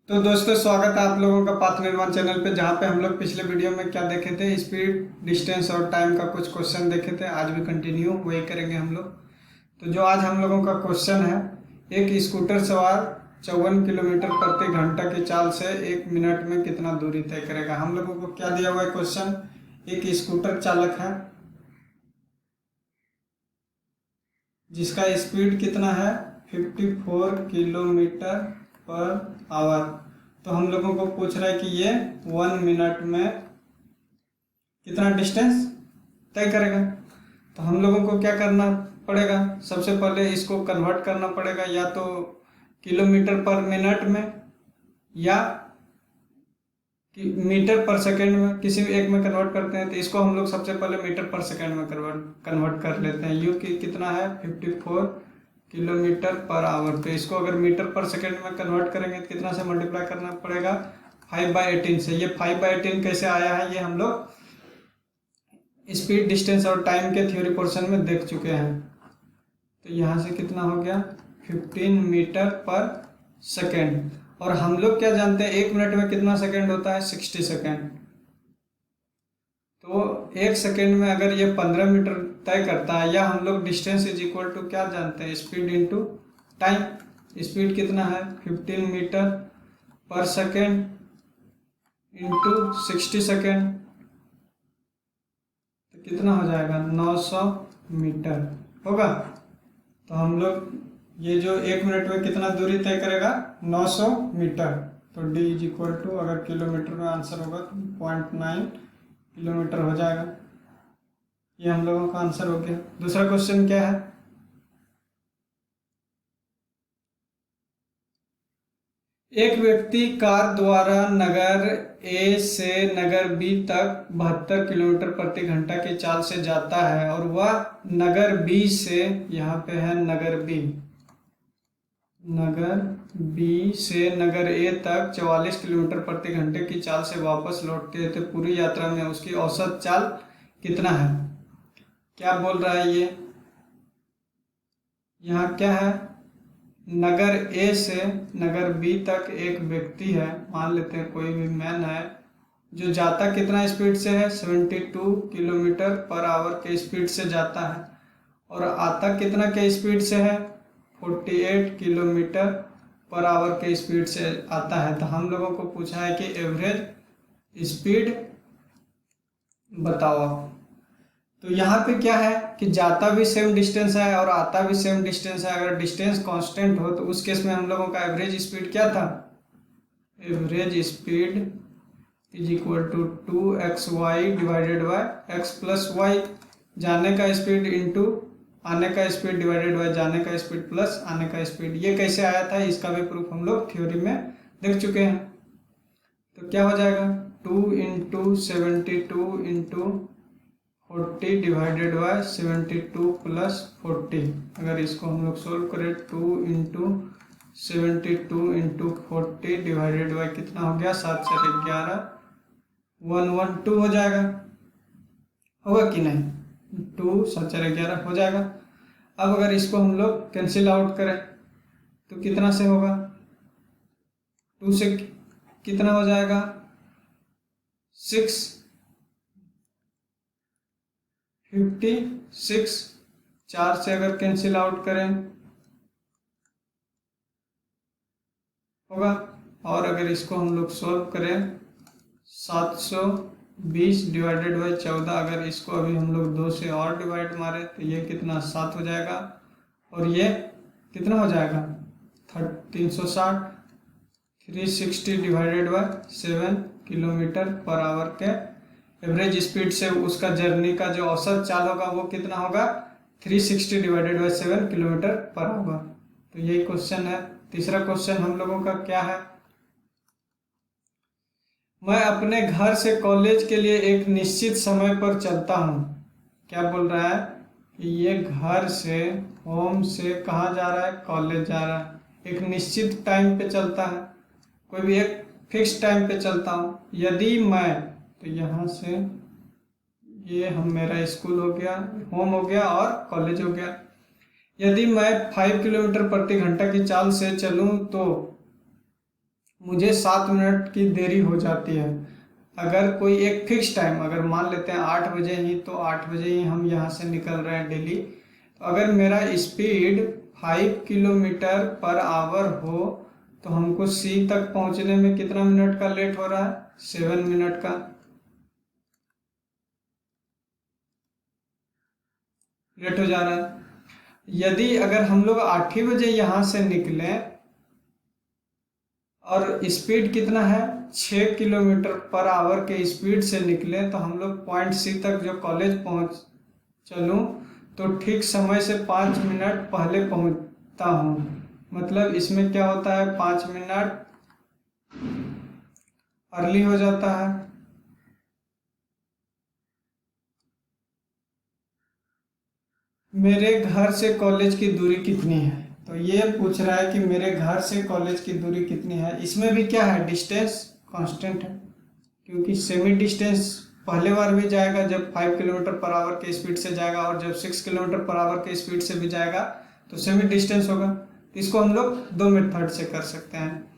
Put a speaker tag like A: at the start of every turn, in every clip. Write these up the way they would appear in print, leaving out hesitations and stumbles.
A: तो दोस्तों स्वागत है आप लोगों का पाथ निर्माण चैनल पे, जहाँ पे हम लोग पिछले वीडियो में क्या देखे थे, स्पीड, डिस्टेंस और टाइम का कुछ क्वेश्चन देखे थे। आज भी कंटिन्यू वही करेंगे हम लोग। तो जो आज हम लोगों का क्वेश्चन है, एक स्कूटर सवार 54 किलोमीटर प्रति घंटा की चाल से 1 मिनट में कितना दूरी तय करेगा। हम लोगों को क्या दिया हुआ है क्वेश्चन, एक स्कूटर चालक है जिसका स्पीड कितना है 54 किलोमीटर पर आवर। तो हम लोगों को पूछ रहा है कि ये 1 मिनट में कितना डिस्टेंस तय करेगा। तो हम लोगों को क्या करना पड़ेगा, सबसे पहले इसको कन्वर्ट करना पड़ेगा या तो किलोमीटर पर मिनट में या मीटर पर सेकंड में, किसी भी एक में कन्वर्ट करते हैं। तो इसको हम लोग सबसे पहले मीटर पर सेकंड में कन्वर्ट कर लेते हैं। यू की कितना है 54 किलोमीटर पर आवर। तो इसको अगर मीटर पर सेकंड में कन्वर्ट करेंगे तो कितना से मल्टीप्लाई करना पड़ेगा 5/18 से। ये 5/18 कैसे आया है, ये हम लोग स्पीड, डिस्टेंस और टाइम के थ्योरी पोर्शन में देख चुके हैं। तो यहाँ से कितना हो गया 15 मीटर पर सेकेंड। और हम लोग क्या जानते हैं, 1 मिनट में कितना सेकेंड होता है 60 सेकेंड। तो 1 सेकेंड में अगर ये 15 मीटर तय करता है, या हम लोग डिस्टेंस इज इक्वल टू क्या जानते हैं, स्पीड इंटू टाइम। स्पीड कितना है 15 मीटर पर सेकेंड इंटू 60 सेकेंड, तो कितना हो जाएगा 900 मीटर होगा। तो हम लोग ये जो 1 मिनट में कितना दूरी तय करेगा 900 मीटर। तो d इज इक्वल टू, अगर किलोमीटर में आंसर होगा तो 0.9 किलोमीटर हो जाएगा। ये हम लोगों का आंसर हो गया। दूसरा क्वेश्चन क्या है, एक व्यक्ति कार द्वारा नगर ए से नगर बी तक 72 किलोमीटर प्रति घंटा की चाल से जाता है और वह नगर बी से, यहाँ पे है नगर बी से नगर ए तक 44 किलोमीटर प्रति घंटे की चाल से वापस लौटते हैं। तो पूरी यात्रा में उसकी औसत चाल कितना है। क्या बोल रहा है ये, यहाँ क्या है, नगर ए से नगर बी तक एक व्यक्ति है, मान लेते हैं कोई भी मैन है, जो जाता कितना स्पीड से है 72 किलोमीटर पर आवर के स्पीड से जाता है, और आता कितना के स्पीड से है 48 किलोमीटर पर आवर के स्पीड से आता है। तो हम लोगों को पूछा है कि एवरेज स्पीड बताओ। तो यहाँ पे क्या है कि जाता भी सेम डिस्टेंस है और आता भी सेम डिस्टेंस है। अगर डिस्टेंस कांस्टेंट हो तो उस केस में हम लोगों का एवरेज स्पीड क्या था, average speed is equal to 2xy divided by x plus y. जाने का स्पीड इंटू आने का स्पीड डिवाइडेड बाय जाने का स्पीड प्लस आने का स्पीड। ये कैसे आया था, इसका भी प्रूफ हम लोग थ्योरी में देख चुके हैं। तो क्या हो जाएगा 2 into 72 into 40 divided by 72 plus 40। अगर इसको हम लोग सोल्व करें 2 इंटू 72 इंटू 40 डिवाइडेड बाय कितना हो गया 7 से 11 112 हो जाएगा, होगा कि नहीं, 2 7 से 11 हो जाएगा। अब अगर इसको हम लोग कैंसिल आउट करें तो कितना से होगा, 2 से कितना हो जाएगा 6 56, 4 से अगर कैंसिल आउट करें होगा। और अगर इसको हम लोग सॉल्व करें 720 डिवाइडेड बाई 14, अगर इसको अभी हम लोग 2 से और डिवाइड मारे तो ये कितना 7 हो जाएगा, और ये कितना हो जाएगा 360। 360 divided by 7 kilometre per our के एवरेज स्पीड से उसका जर्नी का जो औसत चाल होगा वो कितना होगा 360 डिवाइडेड बाय 7 किलोमीटर पर होगा। तो यही क्वेश्चन है। तीसरा क्वेश्चन हम लोगों का क्या है, मैं अपने घर से कॉलेज के लिए एक निश्चित समय पर चलता हूँ। क्या बोल रहा है कि ये घर से, होम से कहाँ जा रहा है, कॉलेज जा रहा है, एक निश्चित टाइम पे चलता है, कोई भी एक फिक्स टाइम पे चलता हूँ। यदि मैं, तो यहाँ से ये हम मेरा स्कूल हो गया, होम हो गया और कॉलेज हो गया। यदि मैं 5 किलोमीटर प्रति घंटा की चाल से चलूँ तो मुझे 7 मिनट की देरी हो जाती है। अगर कोई एक फिक्स टाइम, अगर मान लेते हैं 8 बजे ही, तो 8 बजे ही हम यहाँ से निकल रहे हैं डेली, तो अगर मेरा स्पीड 5 किलोमीटर पर आवर हो तो हमको सी तक पहुँचने में कितना मिनट का लेट हो रहा है? 7 मिनट का लेट हो जा रहा है। यदि अगर हम लोग 8 ही बजे यहाँ से निकलें और स्पीड कितना है, 6 किलोमीटर पर आवर के स्पीड से निकले, तो हम लोग पॉइंट सी तक जो कॉलेज पहुँच चलूँ तो ठीक समय से 5 मिनट पहले पहुँचता हूँ। मतलब इसमें क्या होता है, 5 मिनट अर्ली हो जाता है। मेरे घर से कॉलेज की दूरी कितनी है? तो ये पूछ रहा है कि मेरे घर से कॉलेज की दूरी कितनी है। इसमें भी क्या है, डिस्टेंस कांस्टेंट है, क्योंकि सेमी डिस्टेंस पहले बार भी जाएगा जब 5 किलोमीटर पर आवर के स्पीड से जाएगा, और जब 6 किलोमीटर पर आवर के स्पीड से भी जाएगा तो सेमी डिस्टेंस होगा। तो इसको हम लोग 2 मेथड से कर सकते हैं।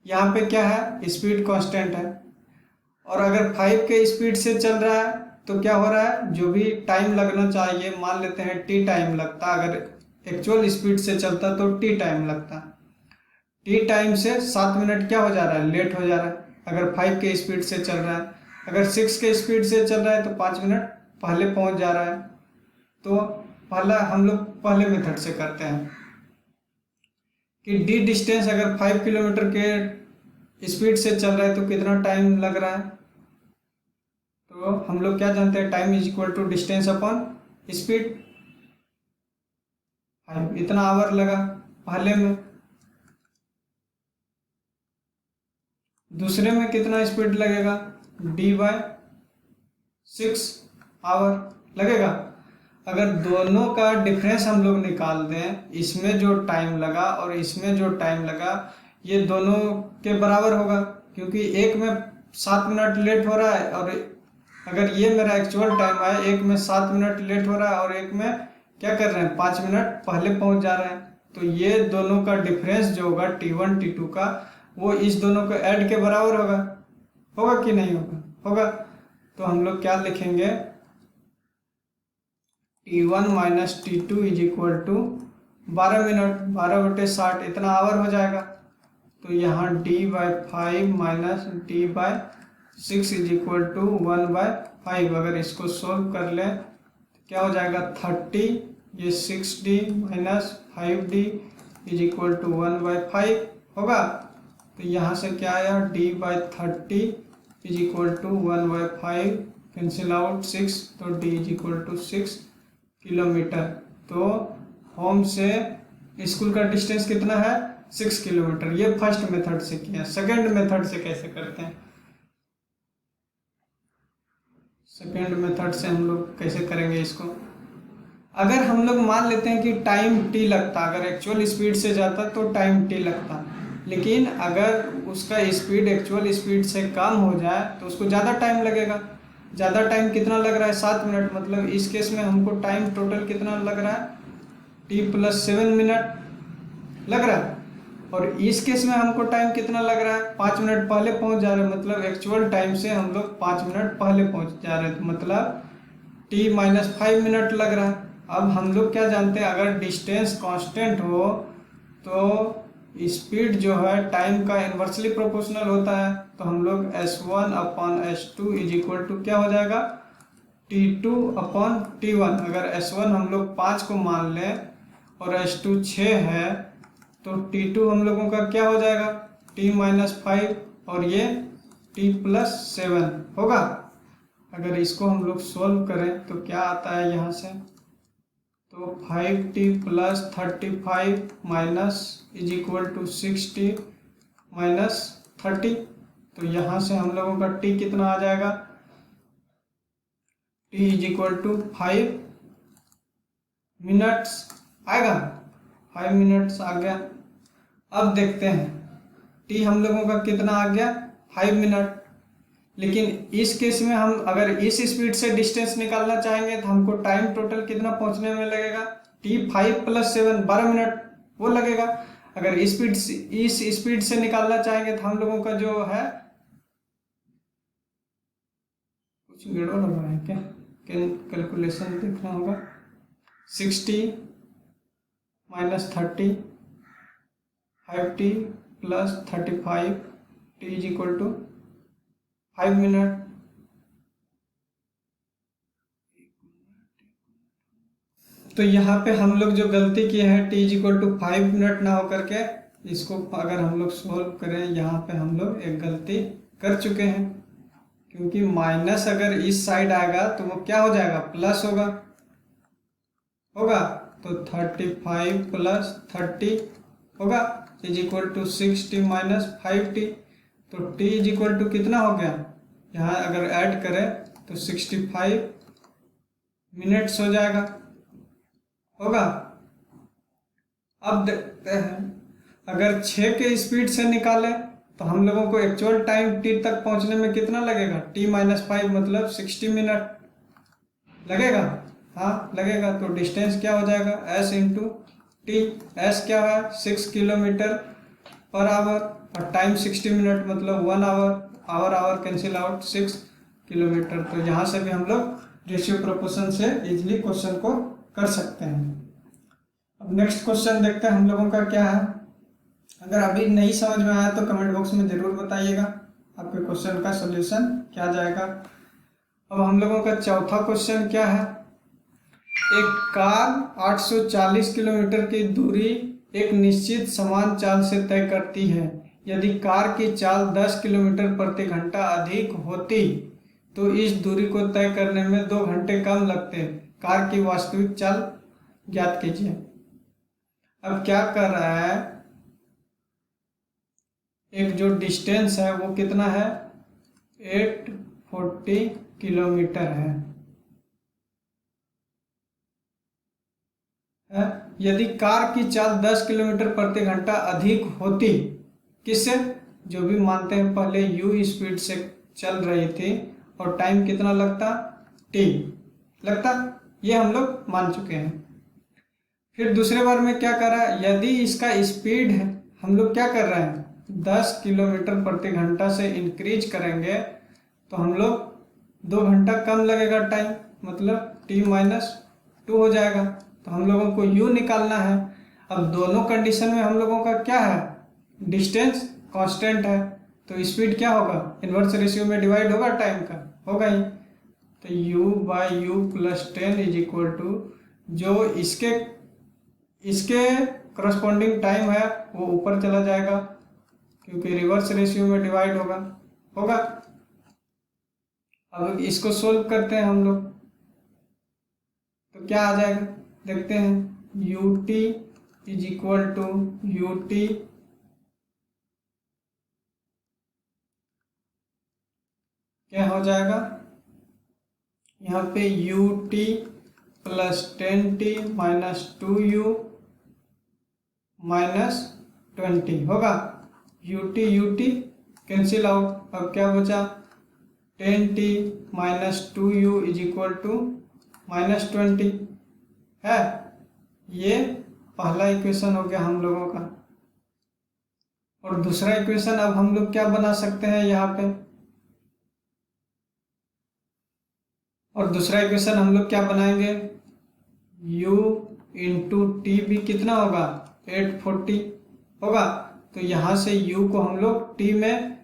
A: यहाँ पे क्या है, स्पीड कांस्टेंट है, और अगर 5 के स्पीड से चल रहा है तो क्या हो रहा है, जो भी टाइम लगना चाहिए, मान लेते हैं टी टाइम लगता, अगर एक्चुअल स्पीड से चलता तो टी टाइम लगता, टी टाइम से 7 मिनट क्या हो जा रहा है, लेट हो जा रहा है अगर 5 के स्पीड से चल रहा है। अगर 6 के स्पीड से चल रहा है तो 5 मिनट पहले पहुंच जा रहा है। तो पहला हम लोग पहले मेथड से करते हैं कि डी डिस्टेंस अगर 5 किलोमीटर के स्पीड से चल रहा है तो कितना टाइम लग रहा है। तो हम लोग क्या जानते हैं, time is equal to distance upon speed. 5 इतना आवर लगा पहले में, दूसरे में कितना स्पीड लगेगा, d/6 आवर लगेगा। अगर दोनों का डिफरेंस हम लोग निकाल दें, इसमें जो टाइम लगा और इसमें जो टाइम लगा, ये दोनों के बराबर होगा, क्योंकि एक में 7 मिनट लेट हो रहा है, और अगर ये मेरा एक्चुअल टाइम है, एक में 7 मिनट लेट हो रहा है और एक में क्या कर रहे हैं, 5 मिनट पहले पहुंच जा रहे हैं। तो ये दोनों का डिफरेंस जो होगा T1 T2 का, वो इस दोनों को ऐड के बराबर होगा। होगा कि नहीं होगा? होगा। तो हम लोग क्या लिखेंगे, T1 minus T2 is equal to 12 minute, 12/60 इतना आवर हो जाएगा। तो यहाँ d/5 minus d/6 is equal to 1/5। अगर इसको सोल्व कर लें तो क्या हो जाएगा, 30, ये 6d minus 5d is equal to 1/5 होगा। तो यहाँ से क्या आया, d/30 is equal to 1/5, cancel out 6, तो d is equal to 6 kilometre. तो होम से स्कूल का डिस्टेंस कितना है, 6 किलोमीटर। ये फर्स्ट मेथड से किया। सेकंड मेथड से कैसे करते हैं, सेकंड मेथड से हम लोग कैसे करेंगे इसको, अगर हम लोग मान लेते हैं कि टाइम टी लगता, अगर एक्चुअल स्पीड से जाता तो टाइम टी लगता, लेकिन अगर उसका स्पीड एक्चुअल स्पीड से कम हो जाए तो उसको ज़्यादा टाइम लगेगा। ज़्यादा टाइम कितना लग रहा है, 7 मिनट। मतलब इस केस में हमको टाइम टोटल कितना लग रहा है, t+7 मिनट लग रहा है, और इस केस में हमको टाइम कितना लग रहा है, 5 मिनट पहले पहुंच जा रहे हैं। मतलब एक्चुअल टाइम से हम लोग 5 मिनट पहले पहुंच जा रहे हैं, तो मतलब t-5 मिनट लग रहा है। अब हम लोग क्या जानते हैं, अगर डिस्टेंस कांस्टेंट हो तो स्पीड जो है टाइम का इन्वर्सली प्रोपोर्शनल होता है। तो हम लोग S1/S2 इज इक्वल टू क्या हो जाएगा, T2/T1। अगर S1 हम लोग 5 को मान लें और S2 6 है, तो T2 हम लोगों का क्या हो जाएगा, T-5, और ये T+7 होगा। अगर इसको हम लोग सोल्व करें तो क्या आता है यहाँ से, तो 5t+35 minus is equal to 6t minus 30। तो यहाँ से हम लोगों का t कितना आ जाएगा, t is equal to 5 minutes आएगा, 5 मिनट्स आ गया। अब देखते हैं t हम लोगों का कितना आ गया, 5 मिनट। लेकिन इस केस में हम अगर इस स्पीड से डिस्टेंस निकालना चाहेंगे तो हमको टाइम टोटल कितना पहुंचने में लगेगा, T5+7 12 मिनट वो लगेगा। अगर इस स्पीड से निकालना चाहेंगे तो हम लोगों का जो है, कुछ गड़बड़ हो रहा है क्या, कैलकुलेशन देखना होगा। 60 minus 30 5t plus 35 t is equal to 5 minute. तो यहाँ पे हम लोग जो गलती किए हैं t is equal to 5 minute ना हो करके, इसको अगर हम लोग सोल्व करें, यहाँ पे हम लोग एक गलती कर चुके हैं, क्योंकि माइनस अगर इस साइड आएगा तो वो क्या हो जाएगा, प्लस होगा। तो 35 प्लस 30 होगा is equal to 60 minus 5t। तो t इज इक्वल टू कितना हो गया, यहाँ अगर ऐड करें तो 65 मिनट्स हो जाएगा, होगा। अब देखते हैं, अगर 6 के स्पीड से निकालें तो हम लोगों को एक्चुअल टाइम t तक पहुंचने में कितना लगेगा, t माइनस 5 मतलब 60 मिनट लगेगा। हाँ लगेगा। तो डिस्टेंस क्या हो जाएगा, s इंटू टी। s क्या है, 6 किलोमीटर पर आवर, और टाइम 60 मिनट मतलब 1 hour, hour cancel out, 6 kilometre. तो यहाँ से भी हम लोग रेशियो प्रोपोर्शन से इजीली क्वेश्चन को कर सकते हैं। अब नेक्स्ट क्वेश्चन देखते हैं हम लोगों का क्या है। अगर अभी नहीं समझ में आया तो कमेंट बॉक्स में ज़रूर बताइएगा आपके क्वेश्चन का सॉल्यूशन क्या जाएगा। अब हम लोगों का चौथा क्वेश्चन क्या है, एक कार 840 किलोमीटर की दूरी एक निश्चित समान चाल से तय करती है। यदि कार की चाल 10 किलोमीटर प्रति घंटा अधिक होती तो इस दूरी को तय करने में 2 घंटे कम लगते। कार की वास्तविक चाल ज्ञात कीजिए। अब क्या कर रहा है, एक जो डिस्टेंस है वो कितना है, 840 किलोमीटर है। यदि कार की चाल 10 किलोमीटर प्रति घंटा अधिक होती, किससे, जो भी मानते हैं पहले u स्पीड से चल रही थी और टाइम कितना लगता, t लगता, ये हम लोग मान चुके हैं। फिर दूसरे बार में क्या कर रहा है, यदि इसका स्पीड है, हम लोग क्या कर रहे हैं, 10 किलोमीटर प्रति घंटा से इंक्रीज करेंगे तो हम लोग 2 घंटा कम लगेगा टाइम, मतलब t माइनस 2 हो जाएगा। तो हम लोगों को u निकालना है। अब दोनों कंडीशन में हम लोगों का क्या है, डिस्टेंस कांस्टेंट है, तो स्पीड क्या होगा, इन्वर्स रेशियो में डिवाइड होगा टाइम का, होगा ही। तो u by u plus 10 is equal to, जो इसके करस्पॉन्डिंग टाइम है वो ऊपर चला जाएगा क्योंकि रिवर्स रेशियो में डिवाइड होगा। अब इसको सोल्व करते हैं हम लोग, तो क्या आ जाएगा देखते हैं, u t is equal to u t क्या हो जाएगा, यहाँ पे u t plus 10t minus 2u minus 20 होगा। यू टी कैंसिल आउट, अब क्या बचा, 10t minus 2u is equal to minus 20 है। ये पहला इक्वेशन हो गया हम लोगों का। और दूसरा इक्वेशन अब हम लोग क्या बना सकते हैं यहाँ पे, और दूसरा इक्वेशन हम लोग क्या बनाएंगे, u इंटू टी भी कितना होगा, 840 होगा। तो यहाँ से u को हम लोग t में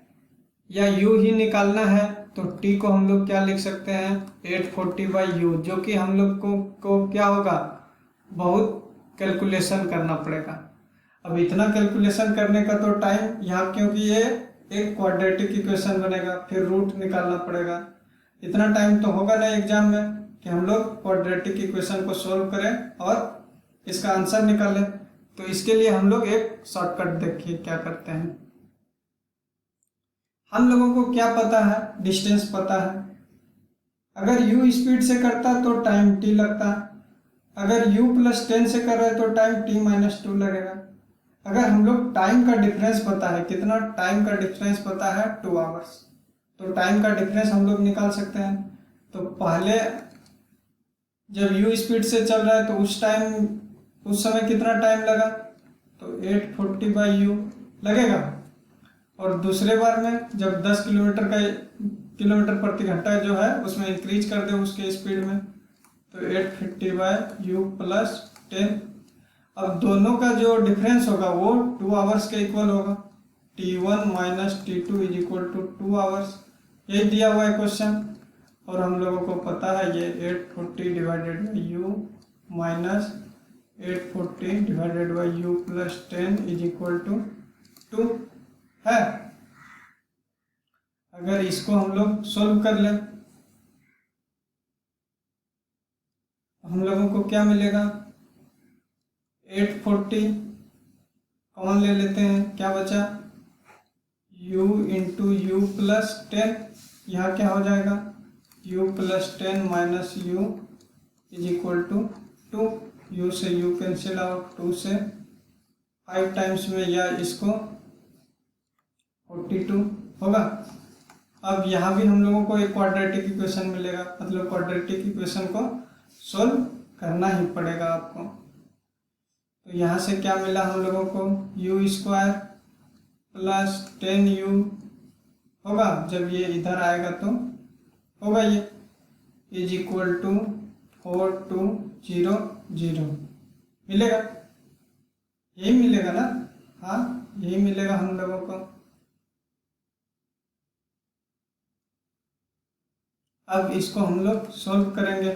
A: या u ही निकालना है, तो t को हम लोग क्या लिख सकते हैं, 840 बाई यू, जो कि हम लोग को क्या होगा, बहुत कैलकुलेशन करना पड़ेगा। अब इतना कैलकुलेशन करने का तो टाइम यहाँ, क्योंकि ये एक क्वाड्रेटिक इक्वेशन बनेगा, फिर रूट निकालना पड़ेगा, इतना टाइम तो होगा ना एग्जाम में कि हम लोग क्वाड्रेटिक इक्वेशन को सोल्व करें और इसका आंसर निकालें। तो इसके लिए हम लोग एक शॉर्टकट देखिए क्या करते हैं। हम लोगों को क्या पता है, डिस्टेंस पता है। अगर u स्पीड से करता तो टाइम t लगता, अगर u प्लस 10 से कर रहे तो टाइम t माइनस 2 लगेगा। अगर हम लोग टाइम का डिफरेंस पता है, कितना टाइम का डिफरेंस पता है, 2 आवर्स, तो टाइम का डिफरेंस हम लोग निकाल सकते हैं। तो पहले जब u स्पीड से चल रहा है तो उस समय कितना टाइम लगा, तो 840/u लगेगा। और दूसरे बार में जब 10 किलोमीटर प्रति घंटा जो है उसमें इंक्रीज कर दे उसके स्पीड में, तो 850/u प्लस 10। अब दोनों का जो डिफरेंस होगा वो 2 आवर्स के इक्वल होगा। T1 minus T2 is equal to 2 hours. यही दिया हुआ है क्वेश्चन, और हम लोगों को पता है ये 840/u minus 840/u plus 10 is equal to 2 है। अगर इसको हम लोग सोल्व कर लें हम लोगों को क्या मिलेगा, 840 कॉमन ले लेते हैं, क्या बचा u इंटू यू प्लस 10, यहाँ क्या हो जाएगा u plus 10 minus u is equal to 2। u से u कैंसिल आउट, 2 से 5 टाइम्स में या इसको 42 होगा। अब यहाँ भी हम लोगों को एक क्वाड्रेटिक इक्वेशन मिलेगा, मतलब क्वाड्रेटिक इक्वेशन को सोल्व करना ही पड़ेगा आपको। तो यहाँ से क्या मिला हम लोगों को, u स्क्वायर प्लस 10u होगा, जब ये इधर आएगा तो होगा ये इज इक्वल टू 4200 मिलेगा। यही मिलेगा ना, हाँ यही मिलेगा हम लोगों को। अब इसको हम लोग सोल्व करेंगे।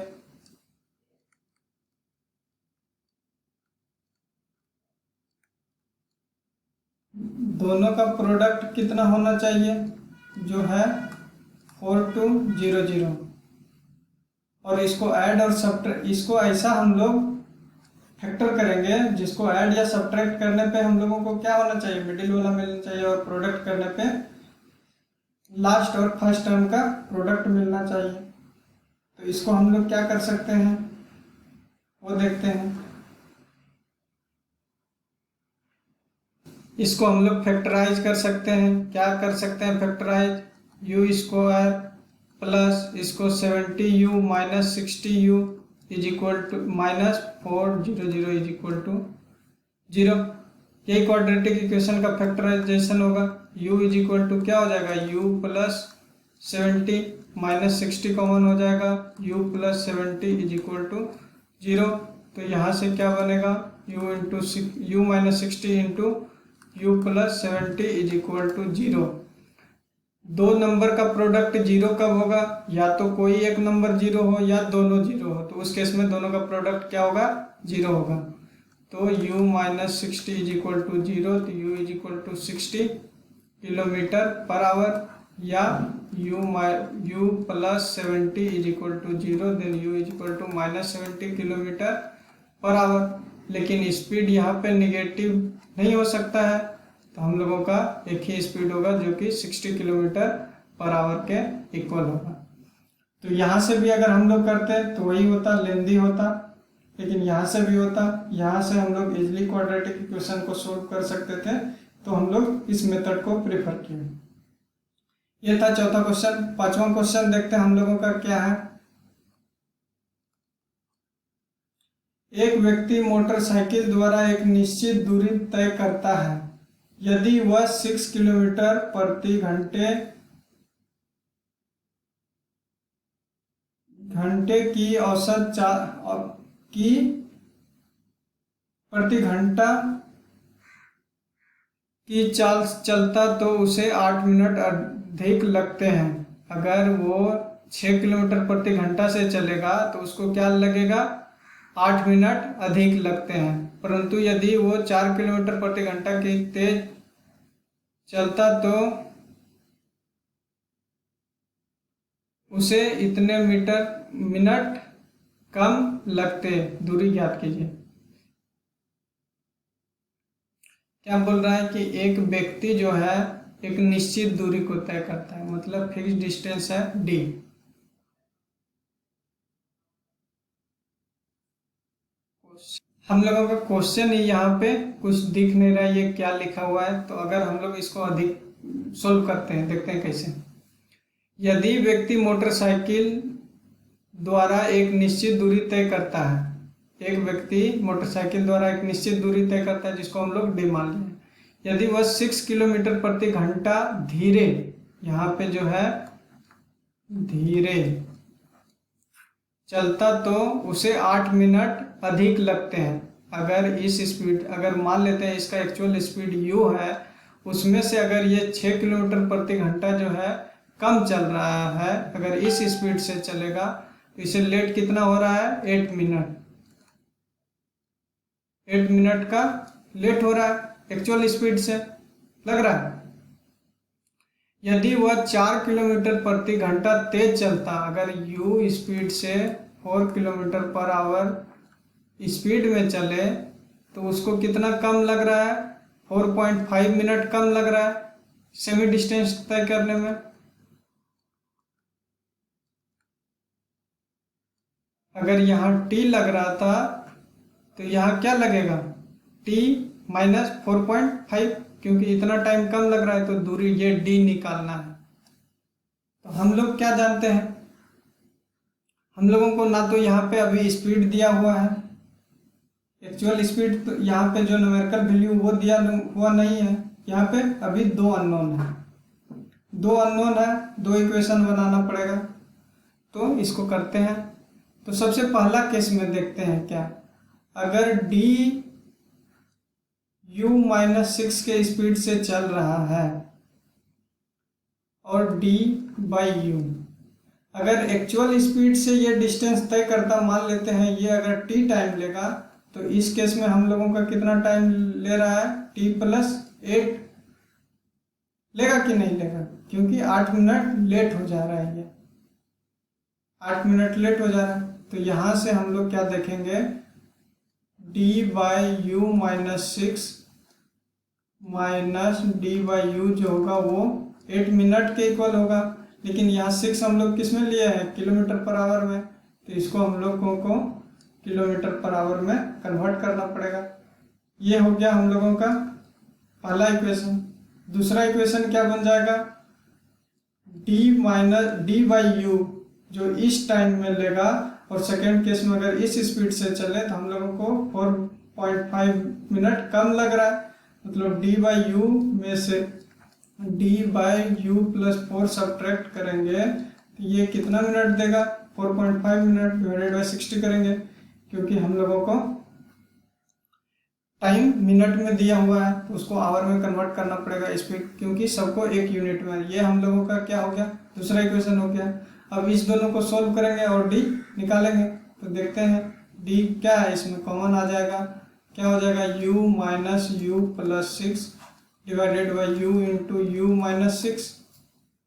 A: दोनों का प्रोडक्ट कितना होना चाहिए, जो है 4200, और इसको ऐड और सब्ट्रैक्ट, इसको ऐसा हम लोग फैक्टर करेंगे जिसको ऐड या सब्ट्रैक्ट करने पे हम लोगों को क्या होना चाहिए, मिडिल वाला मिलना चाहिए, और प्रोडक्ट करने पे लास्ट और फर्स्ट टर्म का प्रोडक्ट मिलना चाहिए। तो इसको हम लोग क्या कर सकते हैं वो देखते हैं। इसको हम लोग फैक्टराइज कर सकते हैं, क्या कर सकते हैं फैक्टराइज, u स्क्वायर प्लस इसको 70u minus 60u is equal to minus 400 is equal to 0। यही क्वाड्रेटिक इक्वेशन का फैक्टराइजेशन होगा। u इज इक्वल टू क्या हो जाएगा, u प्लस 70 माइनस 60 कॉमन हो जाएगा, u plus 70 is equal to 0। तो यहाँ से क्या बनेगा, u minus 60 into u plus 70 is equal to 0। दो नंबर का प्रोडक्ट 0 कब होगा, या तो कोई एक नंबर 0 हो या दोनों 0 हो, तो उस केस में दोनों का प्रोडक्ट क्या होगा, 0 होगा। तो u minus 60 is equal to 0, तो u is equal to 60 kilometre per hour, या u plus 70 is equal to 0, then u is equal to minus 70 kilometre per hour. लेकिन स्पीड यहाँ पे निगेटिव नहीं हो सकता है, तो हम लोगों का एक ही स्पीड होगा जो कि 60 किलोमीटर पर आवर के इक्वल होगा। तो यहाँ से भी अगर हम लोग करते तो वही होता, लेंदी होता, लेकिन यहाँ से भी होता। यहाँ से हम लोग इजिली क्वाड्रेटिक इक्वेशन को सोल्व कर सकते थे, तो हम लोग इस मेथड को प्रेफर किए। ये था चौथा क्वेश्चन। पांचवा क्वेश्चन देखते हैं हम लोगों का क्या है। एक व्यक्ति मोटरसाइकिल द्वारा एक निश्चित दूरी तय करता है। यदि वह 6 किलोमीटर प्रति घंटे की औसत प्रति घंटा की चाल चलता तो उसे 8 मिनट अधिक लगते हैं। अगर वो 6 किलोमीटर प्रति घंटा से चलेगा तो उसको क्या लगेगा, 8 मिनट अधिक लगते हैं। परंतु यदि वो 4 किलोमीटर प्रति घंटा की तेज चलता तो उसे इतने मिनट कम लगते। दूरी ज्ञात कीजिए। क्या बोल रहा है कि एक व्यक्ति जो है एक निश्चित दूरी को तय करता है, मतलब फिक्स डिस्टेंस है d। हम लोगों का क्वेश्चन ही यहाँ पे कुछ दिख नहीं रहा है, ये क्या लिखा हुआ है। तो अगर हम लोग इसको अधिक सोल्व करते हैं, देखते हैं कैसे। यदि व्यक्ति मोटरसाइकिल द्वारा एक निश्चित दूरी तय करता है, एक व्यक्ति मोटरसाइकिल द्वारा एक निश्चित दूरी तय करता है, जिसको हम लोग डी मान लिए। यदि वह 6 किलोमीटर प्रति घंटा धीरे, यहाँ पे जो है धीरे चलता तो उसे 8 मिनट अधिक लगते हैं। अगर इस स्पीड, अगर मान लेते हैं इसका एक्चुअल स्पीड u है, उसमें से अगर ये 6 किलोमीटर प्रति घंटा जो है कम चल रहा है, अगर इस स्पीड से चलेगा तो इसे लेट कितना हो रहा है, 8 मिनट, 8 मिनट का लेट हो रहा है एक्चुअल स्पीड से, लग रहा है। यदि वह 4 किलोमीटर प्रति घंटा तेज चलता, अगर u स्पीड से 4 किलोमीटर पर आवर स्पीड में चले तो उसको कितना कम लग रहा है, 4.5 मिनट कम लग रहा है सेमी डिस्टेंस तय करने में। अगर यहाँ t लग रहा था तो यहाँ क्या लगेगा, t माइनस 4.5, क्योंकि इतना टाइम कम लग रहा है तो दूरी ये d निकालना है। तो हम लोग क्या जानते हैं, हम लोगों को ना तो यहाँ पे अभी स्पीड दिया हुआ है, एक्चुअल स्पीड तो यहाँ पे जो न्यूमेरिकल वैल्यू वो दिया हुआ नहीं है, यहाँ पे अभी 2 अननोन है, 2 अननोन है, 2 इक्वेशन बनाना पड़ेगा। तो इसको करते हैं। तो सबसे पहला केस में देखते हैं क्या, अगर d u-6 के स्पीड से चल रहा है और d बाई u, अगर एक्चुअल स्पीड से ये डिस्टेंस तय करता, मान लेते हैं ये अगर t टाइम लेगा, तो इस केस में हम लोगों का कितना टाइम ले रहा है, t+8 लेगा कि नहीं लेगा, क्योंकि 8 मिनट लेट हो जा रहा है, ये 8 मिनट लेट हो जा रहा है। तो यहाँ से हम लोग क्या देखेंगे, d/u-6 माइनस d/u जो होगा वो 8 मिनट के इक्वल होगा, लेकिन यहाँ 6 हम लोग किस में लिए हैं, किलोमीटर पर आवर में, तो इसको हम लोगों को किलोमीटर पर आवर में कन्वर्ट करना पड़ेगा। ये हो गया हम लोगों का पहला इक्वेशन। दूसरा इक्वेशन क्या बन जाएगा, d/u जो इस टाइम में लेगा, और सेकेंड केस में अगर इस स्पीड से चले तो हम लोगों को 4.5 मिनट कम लग रहा है, मतलब d/u में से d/u+4 सब्ट्रैक्ट करेंगे तो ये कितना मिनट देगा, 4.5 मिनट डिवाइडेड बाई 60 करेंगे, क्योंकि हम लोगों को टाइम मिनट में दिया हुआ है तो उसको आवर में कन्वर्ट करना पड़ेगा स्पीड, क्योंकि सबको एक यूनिट में। ये हम लोगों का क्या हो गया, दूसरा इक्वेशन हो गया। अब इस दोनों को सॉल्व करेंगे और d निकालेंगे, तो देखते हैं d क्या है, इसमें कॉमन आ जाएगा, क्या हो जाएगा, u-u+6 divided by u into u-6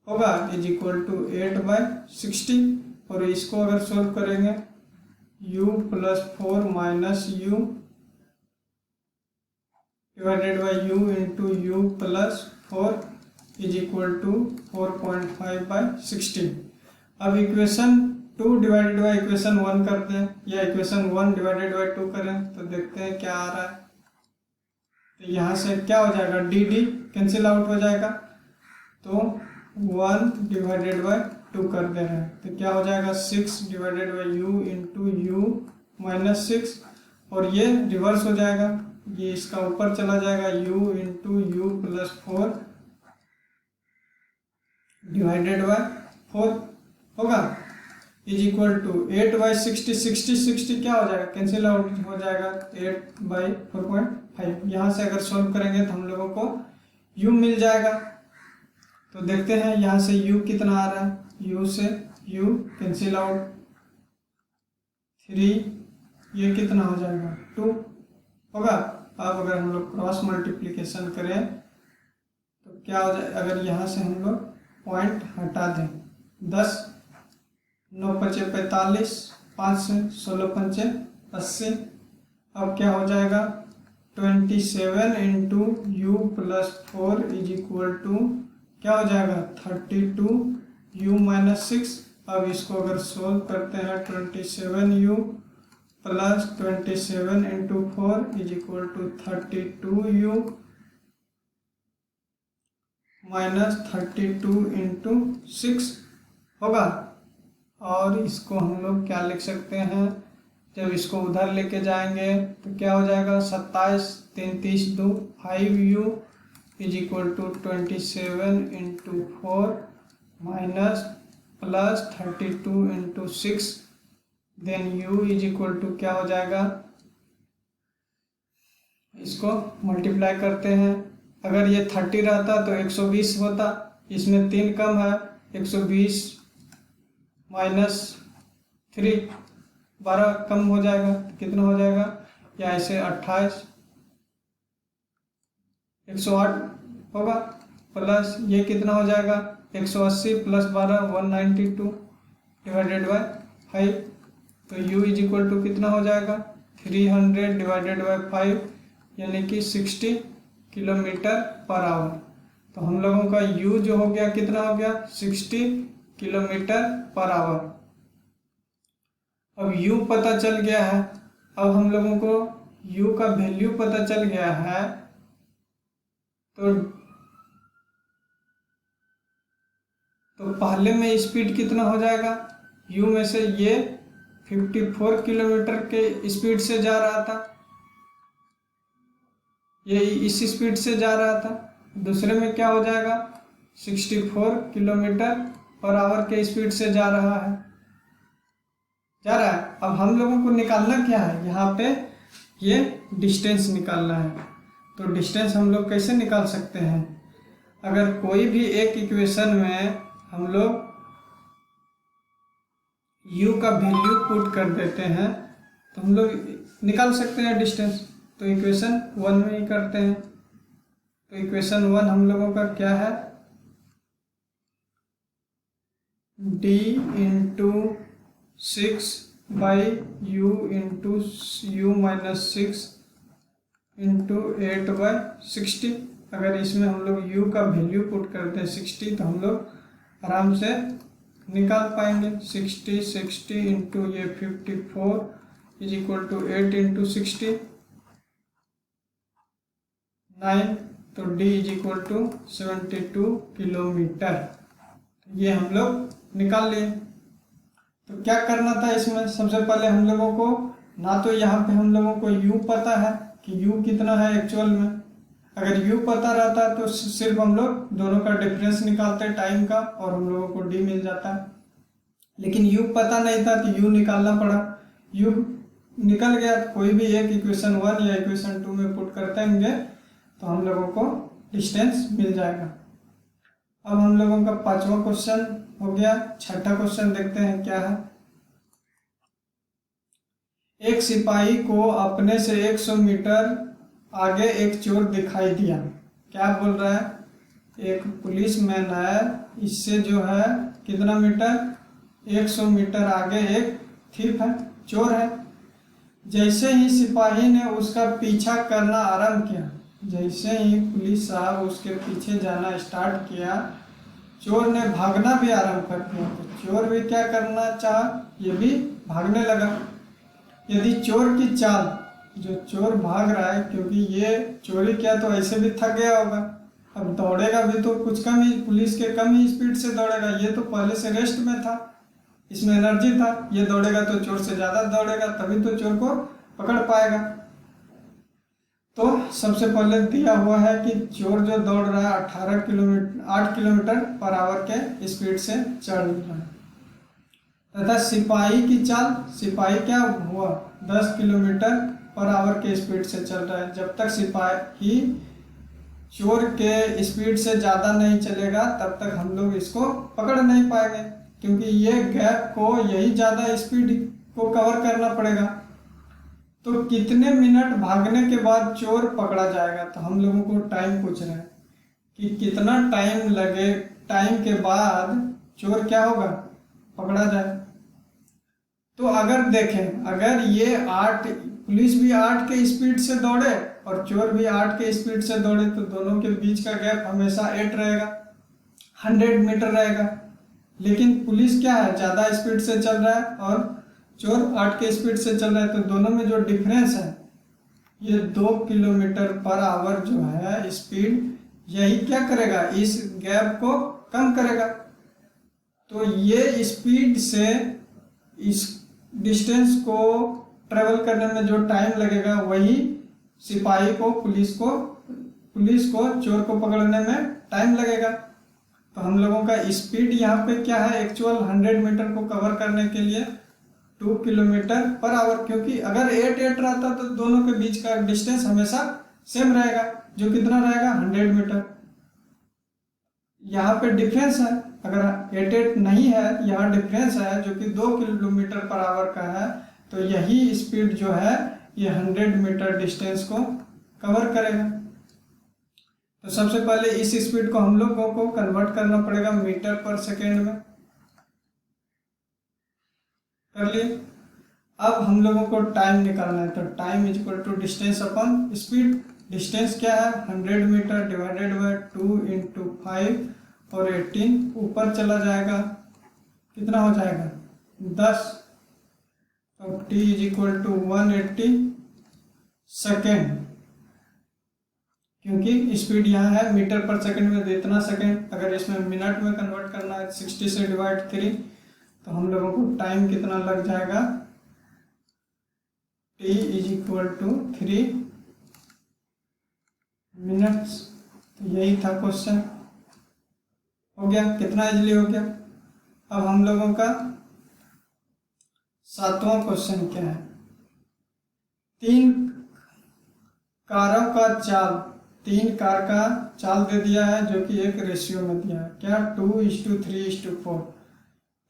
A: होगा इज इक्वल टू 8/60, और इसको अगर सॉल्व करेंगे u+4 minus u divided by u into u+4 is equal to 4.5/60। अब इक्वेशन 2 डिवाइडेड बाई इक्वेशन 1 करते हैं, या इक्वेशन 1 डिवाइडेड बाई 2 करें तो देखते हैं क्या आ रहा है। तो यहाँ से क्या हो जाएगा, डी कैंसिल आउट हो जाएगा, तो 1 डिवाइडेड बाई 2 कर दे रहे हैं, तो क्या हो जाएगा 6 divided by u into u-6, और ये रिवर्स हो जाएगा, ये इसका ऊपर चला जाएगा, u into u+4 divided by 4 होगा इज इक्वल टू 8/60, 60 क्या हो जाएगा, कैंसिल आउट हो जाएगा, 8/4.5। यहाँ से अगर सॉल्व करेंगे तो हम लोगों को u मिल जाएगा। तो देखते हैं यहाँ से u कितना आ रहा है, u से u कैंसिल आउट, 3, ये कितना हो जाएगा 2 होगा। अब अगर हम लोग क्रॉस मल्टीप्लिकेशन करें तो क्या हो जाए, अगर यहाँ से हम लोग पॉइंट हटा दें, 10, 9×5 = 45, 5 से 16×5 = 80, अब क्या हो जाएगा 27 into u+4 is equal to क्या हो जाएगा 32 u-6। अब इसको अगर सोल्व करते हैं 27u + 27 into 4 is equal to 32u - 32 into 6 होगा। और इसको हम लोग क्या लिख सकते हैं, जब इसको उधर लेके जाएंगे तो क्या हो जाएगा, 27 3 30 2 5u is equal to 27 into 4 minus plus 32 into 6, then u is equal to क्या हो जाएगा, इसको मल्टीप्लाई करते हैं। अगर ये 30 रहता तो 120 होता, इसमें 3 कम है, 120 माइनस 3 12 कम हो जाएगा तो कितना हो जाएगा, या ऐसे 28 108 होगा, प्लस ये कितना हो जाएगा 180 प्लस 12 192 डिवाइडेड बाय 5, तो u इज इक्वल टू कितना हो जाएगा 300 डिवाइडेड बाय 5 यानी कि 60 किलोमीटर पर आवर। तो हम लोगों का u जो हो गया कितना हो गया 60 किलोमीटर पर आवर। अब u पता चल गया है, अब हम लोगों को u का वैल्यू पता चल गया है, तो पहले में स्पीड कितना हो जाएगा, u में से ये 54 किलोमीटर के स्पीड से जा रहा था, ये इस स्पीड से जा रहा था, दूसरे में क्या हो जाएगा 64 किलोमीटर पर आवर के स्पीड से जा रहा है। अब हम लोगों को निकालना क्या है, यहाँ पे ये डिस्टेंस निकालना है। तो डिस्टेंस हम लोग कैसे निकाल सकते हैं, अगर कोई भी एक इक्वेशन में हम लोग u का वैल्यू पुट कर देते हैं तो हम लोग निकाल सकते हैं डिस्टेंस। तो इक्वेशन 1 में ही करते हैं। तो इक्वेशन 1 हम लोगों का क्या है, d into 6 by u into u minus 6 into 8 by 60। अगर इसमें हम लोग u का वैल्यू पुट करते हैं 60 तो हम लोग आराम से निकाल पाएंगे। 60 इंटू ये 54 इज इक्वल टू 8 इंटू 60 9, तो d is equal to 72 kilometre. ये हम लोग निकाल लिए। तो क्या करना था इसमें, सबसे पहले हम लोगों को ना तो यहाँ पे हम लोगों को u पता है कि u कितना है एक्चुअल में, अगर u पता रहता तो सिर्फ हम लोग दोनों का डिफरेंस निकालते टाइम का और हम लोगों को d मिल जाता। लेकिन u पता नहीं था तो u निकालना पड़ा। u निकल गया तो कोई भी एक इक्वेशन 1 या इक्वेशन 2 में पुट करते होंगे तो हम लोगों को डिस्टेंस मिल जाएगा। अब हम लोगों का 5वां क्वेश्चन हो गया। 6ठा क्वेश्चन देखते हैं क्या है। एक सिपाही को अपने से 100 मीटर आगे एक चोर दिखाई दिया। क्या बोल रहा है, एक पुलिसमैन है, इससे जो है कितना मीटर 100 मीटर आगे एक थीफ है, चोर है। जैसे ही सिपाही ने उसका पीछा करना आरंभ किया, जैसे ही पुलिस साहब उसके पीछे जाना स्टार्ट किया, चोर ने भागना भी आरंभ कर दिया। तो चोर भी क्या करना चाहा, ये भी भागने लगा। यदि चोर की चाल, जो चोर भाग रहा है, क्योंकि ये चोरी किया तो ऐसे भी थक गया होगा, अब दौड़ेगा भी तो कुछ कम ही, पुलिस के कम ही स्पीड से दौड़ेगा। ये तो पहले से रेस्ट में था, इसमें एनर्जी था, ये दौड़ेगा तो चोर से ज़्यादा दौड़ेगा, तभी तो चोर को पकड़ पाएगा। तो सबसे पहले दिया हुआ है कि चोर जो दौड़ रहा है 8 किलोमीटर पर आवर के स्पीड से चल रहा है, तथा सिपाही की चाल, सिपाही क्या हुआ 10 किलोमीटर पर आवर के स्पीड से चल रहा है। जब तक सिपाही चोर के स्पीड से ज़्यादा नहीं चलेगा तब तक हम लोग इसको पकड़ नहीं पाएंगे, क्योंकि ये गैप को, यही ज़्यादा स्पीड को कवर करना पड़ेगा। तो कितने मिनट भागने के बाद चोर पकड़ा जाएगा, तो हम लोगों को टाइम पूछ रहे हैं कि कितना टाइम लगे, टाइम के बाद चोर क्या होगा, पकड़ा जाए। तो अगर देखें, अगर ये 8, पुलिस भी 8 के स्पीड से दौड़े और चोर भी 8 के स्पीड से दौड़े, तो दोनों के बीच का गैप हमेशा 8 रहेगा, 100 मीटर रहेगा। लेकिन पुलिस क्या है, ज़्यादा स्पीड से चल रहा है और चोर 8 के स्पीड से चल रहा है, तो दोनों में जो डिफरेंस है ये 2 किलोमीटर पर आवर जो है स्पीड, यही क्या करेगा, इस गैप को कम करेगा। तो ये स्पीड से इस डिस्टेंस को ट्रेवल करने में जो टाइम लगेगा वही सिपाही को, पुलिस को चोर को पकड़ने में टाइम लगेगा। तो हम लोगों का स्पीड यहाँ पे क्या है, एक्चुअल 100 मीटर को कवर करने के लिए 2 किलोमीटर पर आवर, क्योंकि अगर 8 रहता तो दोनों के बीच का डिस्टेंस हमेशा सेम रहेगा, जो कितना रहेगा 100 मीटर। यहाँ पे डिफरेंस है, अगर 8 नहीं है, यहाँ डिफरेंस है जो कि 2 किलोमीटर पर आवर का है, तो यही स्पीड जो है ये 100 मीटर डिस्टेंस को कवर करेगा। तो सबसे पहले इस स्पीड को हम लोगों को कन्वर्ट करना पड़ेगा मीटर पर सेकेंड में। कर लिए। अब हम लोगों को टाइम निकालना है, तो time is equal to distance upon speed. Distance क्या है 100 मीटर डिवाइडेड बाय 2 इंटू 5 और 18 ऊपर चला जाएगा, कितना हो जाएगा 10। तो t is equal to 180 second, क्योंकि स्पीड यहाँ है मीटर पर सेकंड में, तो इतना सेकंड। अगर इसमें मिनट में कन्वर्ट करना है 60 से डिवाइड 3, तो हम लोगों को टाइम कितना लग जाएगा, t is equal to 3 minutes. तो यही था क्वेश्चन, हो गया, कितना इजली हो गया। अब हम लोगों का 7वां क्वेश्चन क्या है, 3 कारों का चाल, 3 कार का चाल दे दिया है जो कि एक रेशियो में दिया है, क्या 2:3:4।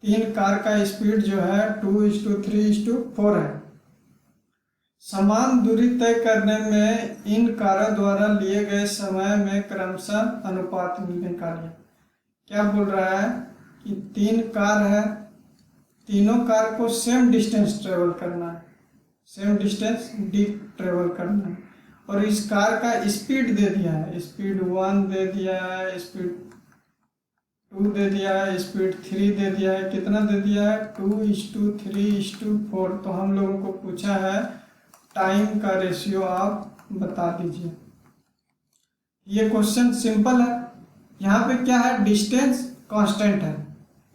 A: 3 कार का स्पीड जो है 2:3:4 है। समान दूरी तय करने में इन कारों द्वारा लिए गए समय में क्रमशः अनुपात निकालिए। क्या बोल रहा है कि 3 कार है, तीनों कार को सेम डिस्टेंस ट्रेवल करना है, सेम डिस्टेंस डी ट्रेवल करना है, और इस कार का स्पीड दे दिया है, स्पीड 1 दे दिया है, स्पीड 2 दे दिया है, स्पीड 3 दे दिया है, कितना दे दिया है 2:3:4। तो हम लोगों को पूछा है टाइम का रेशियो आप बता दीजिए। ये क्वेश्चन सिंपल है। यहाँ पे क्या है, डिस्टेंस कांस्टेंट है,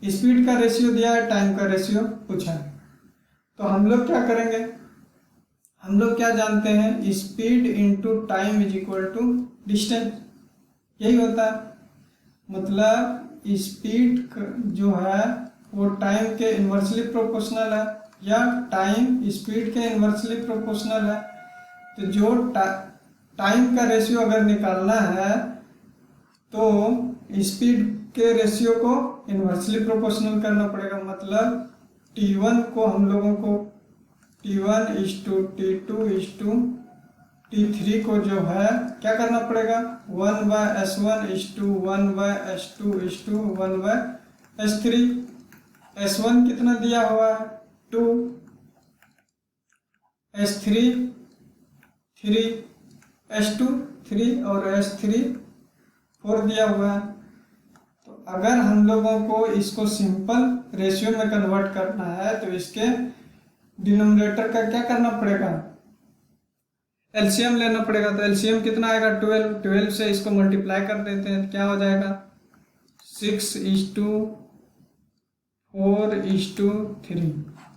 A: स्पीड का रेशियो दिया है, टाइम का रेशियो पूछा है। तो हम लोग क्या करेंगे, हम लोग क्या जानते हैं, speed into time is equal to distance, यही होता है। मतलब स्पीड जो है वो टाइम के इन्वर्सली प्रोपोर्शनल है, या टाइम स्पीड के इन्वर्सली प्रोपोर्शनल है। तो जो टाइम का रेशियो अगर निकालना है तो स्पीड के रेशियो को इन्वर्सली प्रोपोर्शनल करना पड़ेगा। मतलब T1 को हम लोगों को T1:T2:T3 को जो है क्या करना पड़ेगा, 1/S1:1/S2:1/S3। S1 कितना दिया हुआ है 2, S3 3, S2 3 और S3 4 दिया हुआ है। तो अगर हम लोगों को इसको सिंपल रेशियो में कन्वर्ट करना है तो इसके डिनोमिनेटर का क्या करना पड़ेगा, एलसीएम लेना पड़ेगा। तो एलसीएम कितना आएगा 12 से इसको मल्टीप्लाई कर देते हैं, क्या हो जाएगा 6:4:3।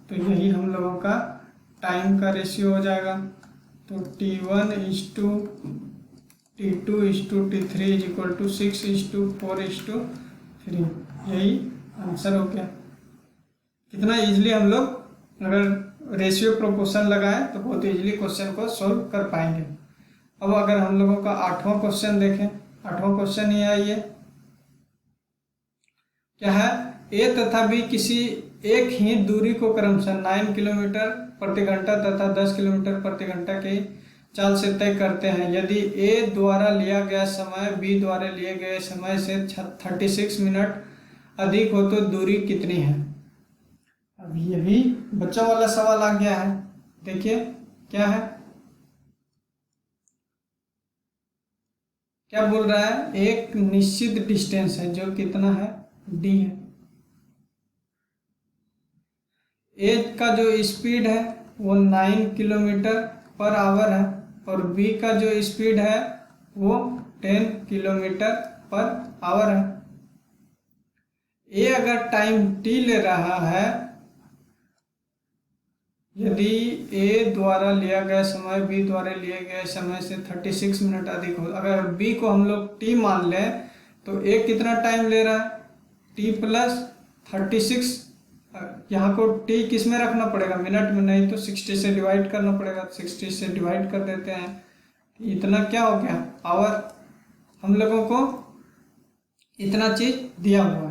A: तो यही हम लोगों का टाइम का रेशियो हो जाएगा। तो T1:T2:T3 इज इक्वल टू 6:4:3, यही आंसर हो गया। कितना इजीली हम लोग अगर रेशियो प्रोपोर्शन लगाएं तो बहुत इजीली क्वेश्चन को सोल्व कर पाएंगे। अब अगर हम लोगों का 8वां क्वेश्चन देखें, 8वां क्वेश्चन ये है, ये क्या है, ए तथा बी किसी एक ही दूरी को क्रमशः 9 किलोमीटर प्रति घंटा तथा 10 किलोमीटर प्रति घंटा की चाल से तय करते हैं। यदि ए द्वारा लिया गया समय बी द्वारा लिए गए समय से 36 मिनट अधिक हो तो दूरी कितनी है। अब ये भी बच्चों वाला सवाल आ गया है, देखिए क्या है, क्या बोल रहा है, एक निश्चित डिस्टेंस है जो कितना है डी है। ए का जो स्पीड है वो 9 किलोमीटर पर आवर है और बी का जो स्पीड है वो 10 किलोमीटर पर आवर है। ए अगर टाइम टी ले रहा है यदि ए द्वारा लिया गया समय बी द्वारा लिए गए समय से 36 मिनट अधिक हो, अगर बी को हम लोग टी मान लें तो ए कितना टाइम ले रहा है, टी प्लस 36। यहाँ को टी किस में रखना पड़ेगा, मिनट में, नहीं तो 60 से डिवाइड करना पड़ेगा। 60 से डिवाइड कर देते हैं, इतना क्या हो गया, आवर। हम लोगों को इतना चीज दिया हुआ है।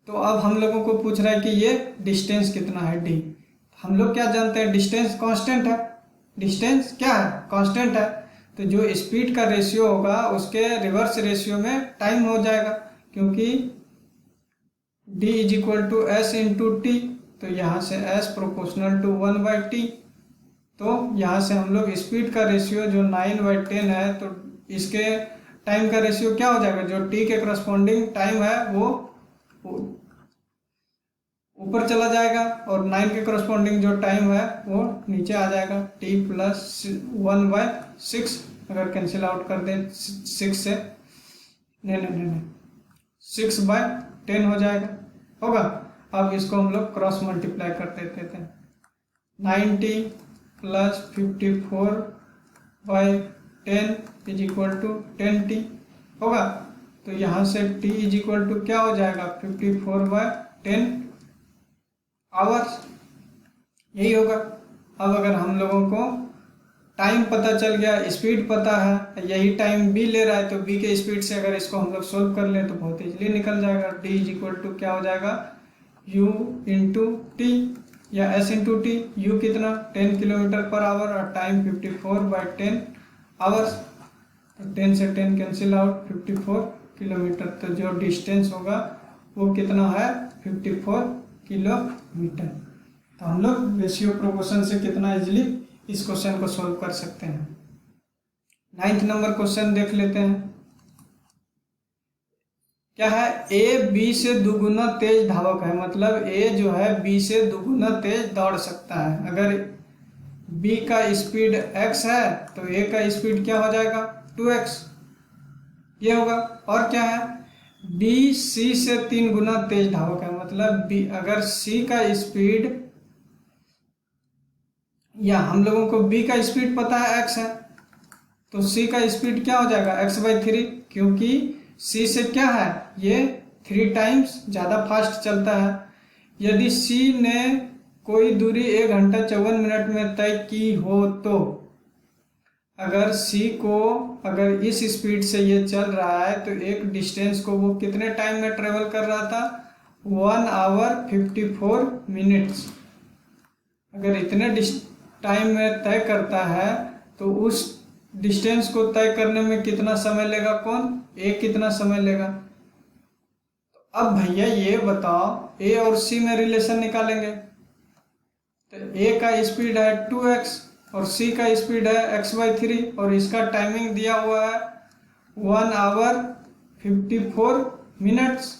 A: तो अब हम लोगों को पूछ रहा है कि ये डिस्टेंस कितना है, डी। हम लोग क्या जानते हैं, डिस्टेंस कांस्टेंट है। डिस्टेंस क्या है, कांस्टेंट है। तो जो स्पीड का रेशियो होगा उसके रिवर्स रेशियो में टाइम हो जाएगा, क्योंकि d is equal to s into t. तो यहाँ से s प्रोपोर्शनल टू 1/t। तो यहाँ से हम लोग स्पीड का रेशियो जो 9/10 है, तो इसके टाइम का रेशियो क्या हो जाएगा, जो t के करस्पॉन्डिंग टाइम है वो ऊपर चला जाएगा, और 9 के करस्पॉन्डिंग जो टाइम है वो नीचे आ जाएगा। t प्लस 1/6 अगर कैंसिल आउट कर दे 6 से, नहीं 6/10 हो जाएगा, होगा। अब इसको हम लोग क्रॉस मल्टीप्लाई कर देते थे। 90 plus 54/10 is equal to 10t होगा। तो यहाँ से t इज इक्वल टू क्या हो जाएगा, 54/10 आवर्स, यही होगा। अब अगर हम लोगों को टाइम पता चल गया, स्पीड पता है, यही टाइम b ले रहा है, तो b के स्पीड से अगर इसको हम लोग सोल्व कर ले तो बहुत इजीली निकल जाएगा। d इज इक्वल टू क्या हो जाएगा, u इंटू टी या s इंटू टी। u कितना 10 किलोमीटर पर आवर और टाइम 54/10 आवर्स। तो 10 से 10 कैंसिल आउट, 54 किलोमीटर। तो जो डिस्टेंस होगा वो कितना है, 54 किलोमीटर। तो हम लोग रेशियो प्रोपोर्शन से कितना इजीली इस क्वेश्चन को सॉल्व कर सकते हैं। 9th नंबर क्वेश्चन देख लेते हैं। क्या है, ए बी से दुगुना तेज धावक है, मतलब ए जो है बी से दुगुना तेज दौड़ सकता है। अगर बी का स्पीड x है तो ए का स्पीड क्या हो जाएगा, 2x, ये होगा। और क्या है, बी सी से 3 गुना तेज धावक है, मतलब बी, अगर सी का स्पीड, या हम लोगों को बी का स्पीड पता है x है, तो सी का स्पीड क्या हो जाएगा, x/3, क्योंकि सी से क्या है, ये 3 टाइम्स ज़्यादा फास्ट चलता है। यदि सी ने कोई दूरी 1 घंटा 54 मिनट में तय की हो, तो अगर सी को, अगर इस स्पीड से ये चल रहा है तो एक डिस्टेंस को वो कितने टाइम में ट्रेवल कर रहा था, 1 आवर 54 मिनट्स। अगर इतने टाइम में तय करता है तो उस डिस्टेंस को तय करने में कितना समय लेगा, कौन, ए कितना समय लेगा। तो अब भैया ये बताओ, ए और सी में रिलेशन निकालेंगे। तो ए का स्पीड है 2x और सी का स्पीड है x/3, और इसका टाइमिंग दिया हुआ है 1 आवर 54 मिनट्स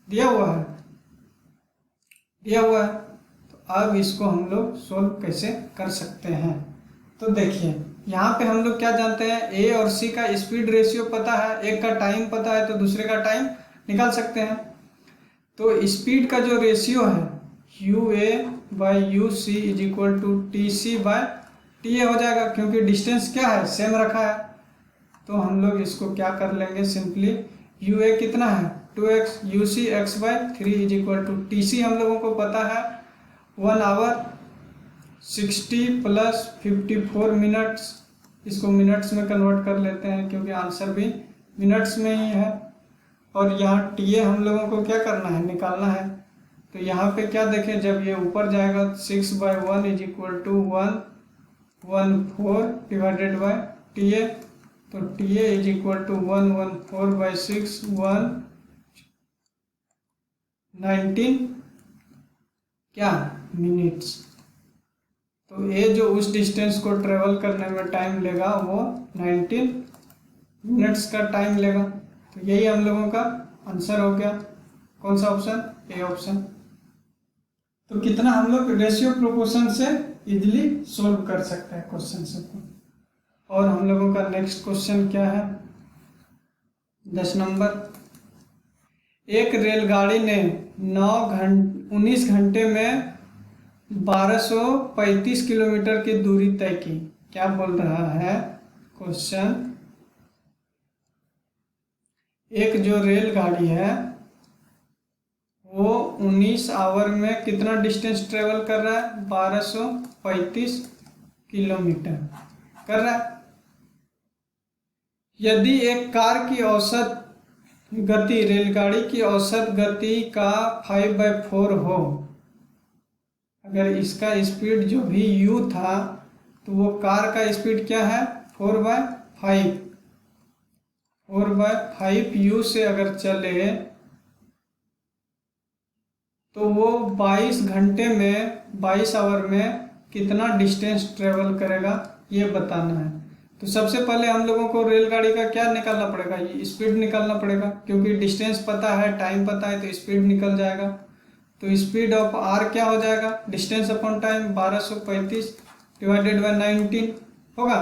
A: दिया हुआ है। तो अब इसको हम लोग सोल्व कैसे कर सकते हैं। तो देखिए यहाँ पे हम लोग क्या जानते हैं, ए और सी का स्पीड रेशियो पता है, एक का टाइम पता है, तो दूसरे का टाइम निकाल सकते हैं। तो स्पीड का जो रेशियो है UA/UC is equal to TC/TA हो जाएगा, क्योंकि डिस्टेंस क्या है, सेम रखा है। तो हम लोग इसको क्या कर लेंगे, सिंपली UA कितना है 2x, UC x/3 is equal to TC हम लोगों को पता है 1 आवर 60 प्लस 54 मिनट्स। इसको मिनट्स में कन्वर्ट कर लेते हैं, क्योंकि आंसर भी मिनट्स में ही है। और यहाँ TA हम लोगों को क्या करना है, निकालना है। तो यहाँ पे क्या देखें, जब ये ऊपर जाएगा 6/1 is equal to 114 divided by TA। तो TA इज इक्वल टू 114/6 119 क्या मिनट्स। तो ये जो उस डिस्टेंस को ट्रेवल करने में टाइम लेगा वो 19 मिनट्स का टाइम लेगा। तो यही हम लोगों का आंसर हो गया। कौन सा ऑप्शन, ए ऑप्शन। तो कितना हम लोग रेशियो प्रोपोर्शन से इजीली सोल्व कर सकते हैं क्वेश्चन सबको। और हम लोगों का नेक्स्ट क्वेश्चन क्या है, 10 नंबर। एक रेलगाड़ी ने 19 घंटे में 1235 किलोमीटर की दूरी तय की। क्या बोल रहा है क्वेश्चन, एक जो रेलगाड़ी है वो 19 आवर में कितना डिस्टेंस ट्रेवल कर रहा है, 1235 किलोमीटर कर रहा है। यदि एक कार की औसत गति, रेलगाड़ी की औसत गति का 5/4 हो, अगर इसका स्पीड जो भी u था तो वो कार का स्पीड क्या है 4/5, 4/5 u से अगर चले तो वो 22 घंटे में, 22 आवर में कितना डिस्टेंस ट्रेवल करेगा ये बताना है। तो सबसे पहले हम लोगों को रेलगाड़ी का क्या निकालना पड़ेगा, ये स्पीड निकालना पड़ेगा, क्योंकि डिस्टेंस पता है, टाइम पता है, तो स्पीड निकल जाएगा। तो स्पीड ऑफ आर क्या हो जाएगा, distance upon time, 1235 divided by 19 होगा।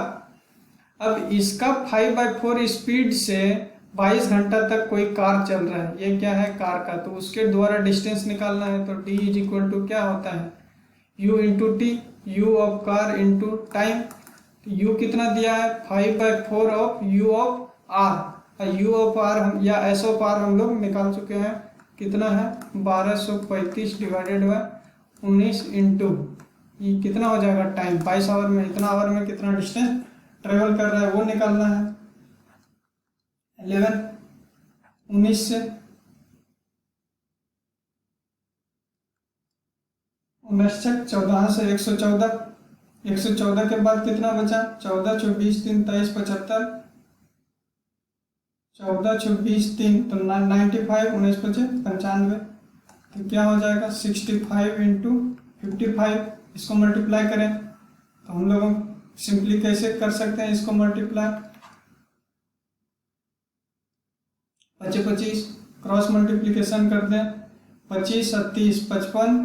A: अब इसका 5/4 स्पीड से 22 घंटा तक कोई कार चल रहा है, ये क्या है कार का, तो उसके द्वारा डिस्टेंस निकालना है। तो d इज इक्वल टू क्या होता है u into T, u of car into time. u कितना दिया है 5/4 of u of r, u of r हम या s ऑफ r हम लोग निकाल चुके हैं, कितना है 1235 डिवाइडेड बाय 19 इंटू ये कितना हो जाएगा टाइम, 22 आवर में, इतना आवर में कितना डिस्टेंस ट्रेवल कर रहा है वो निकालना है। 11 19 से 19 से 14 से 114, 114 के बाद कितना बचा 14 24 3 23 75, 14 24 3 तो 95, 19 25 95, तो क्या हो जाएगा 65 इंटू 55। इसको मल्टीप्लाई करें तो हम लोग सिंपली कैसे कर सकते हैं इसको मल्टीप्लाई, 25 25 क्रॉस मल्टीप्लिकेशन कर दें, 25 और 30 55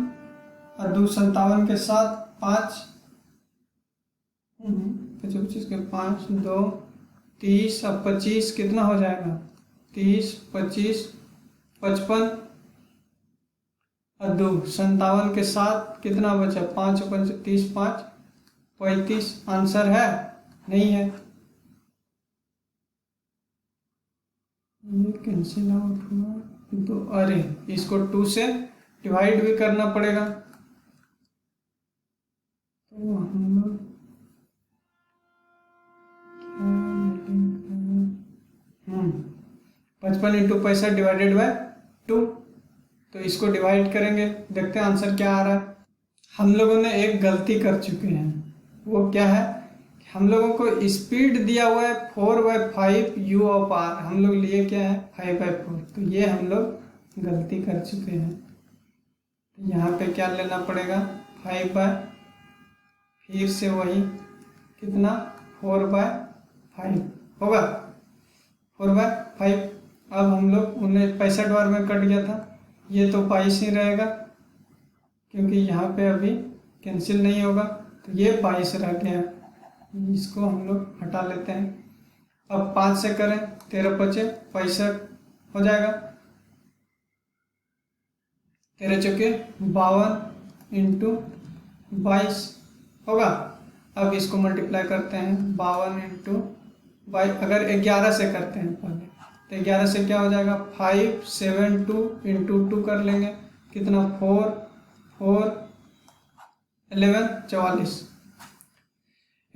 A: और 2 57 के साथ 5, 25 के 5 2 30 और 25 कितना हो जाएगा 30 25 55 और 2 57 के साथ कितना बचा 5 5 30 5 35। आंसर है नहीं है, ये कैंसिल आउट हुआ तो, अरे इसको 2 से डिवाइड भी करना पड़ेगा, तो हम लोग 55 इंटू 65 डिवाइडेड बाय 2, तो इसको डिवाइड करेंगे, देखते हैं आंसर क्या आ रहा है। हम लोगों ने एक गलती कर चुके हैं, वो क्या है, हम लोगों को स्पीड दिया हुआ है 4/5 u ऑफ r, हम लोग लिए क्या है 5/4, तो ये हम लोग गलती कर चुके हैं। तो यहाँ पे क्या लेना पड़ेगा 5/, फिर से वही कितना 4/5 होगा, 4/5। अब हम लोग 65 बार में कट गया था, ये तो 22 ही रहेगा क्योंकि यहाँ पे अभी कैंसिल नहीं होगा, तो ये 22 रह गया, इसको हम लोग हटा लेते हैं। अब 5 से करें 13 5 65 हो जाएगा, 13 चौके 52 इंटू 22 होगा। अब इसको मल्टीप्लाई करते हैं 52 इंटू 22, अगर 11 से करते हैं पहले तो 11 से क्या हो जाएगा 5 7 2 इंटू 2 कर लेंगे, कितना 4 4 11 44,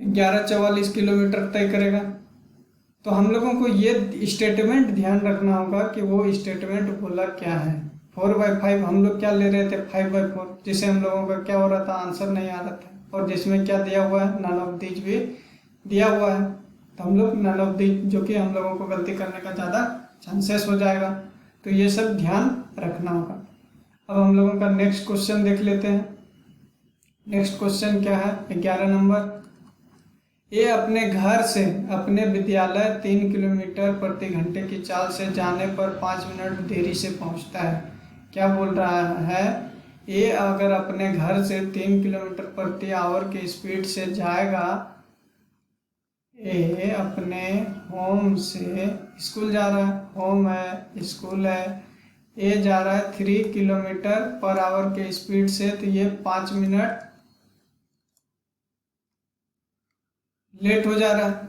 A: 11 44 किलोमीटर तय करेगा। तो हम लोगों को ये स्टेटमेंट ध्यान रखना होगा कि वो स्टेटमेंट बोला क्या है। 4/5 हम लोग क्या ले रहे थे 5/4, जिसे हम लोगों का क्या हो रहा था आंसर नहीं आ रहा था, और जिसमें क्या दिया हुआ है नन ऑफ दीज भी दिया हुआ है, तो हम लोग नन ऑफ दीज, जो कि हम लोगों को गलती करने का ज़्यादा चांसेस हो जाएगा, तो ये सब ध्यान रखना होगा। अब हम लोगों का नेक्स्ट क्वेश्चन देख लेते हैं। नेक्स्ट क्वेश्चन क्या है 11 नंबर, ये अपने घर से अपने विद्यालय 3 किलोमीटर प्रति घंटे की चाल से जाने पर 5 मिनट देरी से पहुंचता है। क्या बोल रहा है, ये अगर अपने घर से 3 किलोमीटर प्रति आवर की स्पीड से जाएगा, ये अपने होम से स्कूल जा रहा है, होम है स्कूल है, ए जा रहा है 3 किलोमीटर पर आवर के स्पीड से, तो ये 5 मिनट लेट हो जा रहा है।